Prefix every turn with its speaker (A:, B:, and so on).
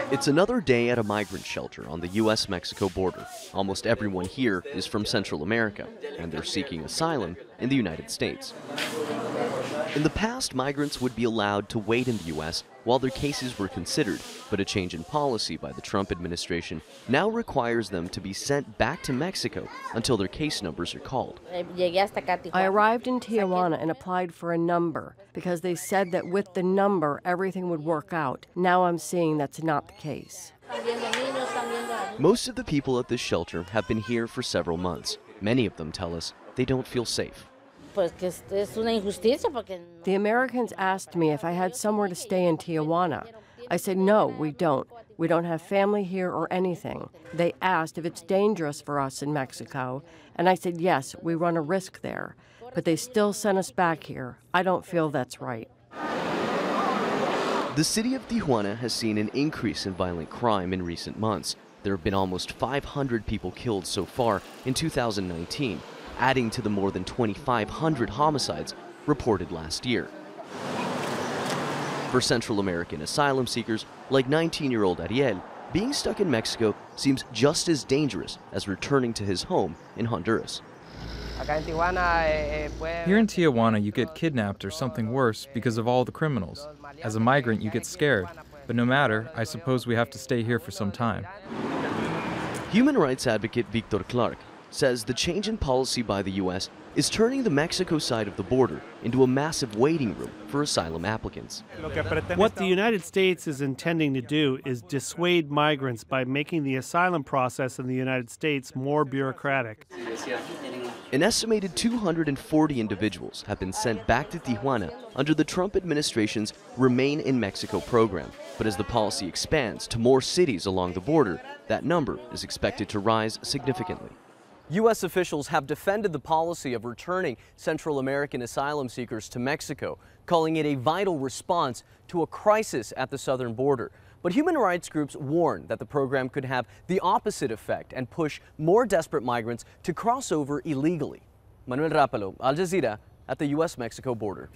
A: It's another day at a migrant shelter on the U.S.-Mexico border. Almost everyone here is from Central America, and they're seeking asylum in the United States. In the past, migrants would be allowed to wait in the U.S. while their cases were considered, but a change in policy by the Trump administration now requires them to be sent back to Mexico until their case numbers are called.
B: I arrived in Tijuana and applied for a number because they said that with the number everything would work out. Now I'm seeing that's not the case.
A: Most of the people at this shelter have been here for several months. Many of them tell us they don't feel safe.
B: The Americans asked me if I had somewhere to stay in Tijuana. I said, no, we don't. We don't have family here or anything. They asked if it's dangerous for us in Mexico, and I said, yes, we run a risk there. But they still sent us back here. I don't feel that's right.
A: The city of Tijuana has seen an increase in violent crime in recent months. There have been almost 500 people killed so far in 2019. Adding to the more than 2,500 homicides reported last year. For Central American asylum seekers like 19-year-old ARIEL, being stuck in Mexico seems just as dangerous as returning to his home in Honduras.
C: Here in Tijuana, you get kidnapped or something worse because of all the criminals. As a migrant, you get scared. But no matter, I suppose we have to stay here for some time.
A: Human rights advocate Victor Clark says the change in policy by the U.S. is turning the Mexico side of the border into a massive waiting room for asylum applicants.
D: What the United States is intending to do is dissuade migrants by making the asylum process in the United States more bureaucratic.
A: An estimated 240 individuals have been sent back to Tijuana under the Trump administration's Remain in Mexico program. But as the policy expands to more cities along the border, that number is expected to rise significantly. U.S. officials have defended the policy of returning Central American asylum seekers to Mexico, calling it a vital response to a crisis at the southern border. But human rights groups warn that the program could have the opposite effect and push more desperate migrants to cross over illegally. Manuel Rapalo, Al Jazeera, at the U.S.-Mexico border.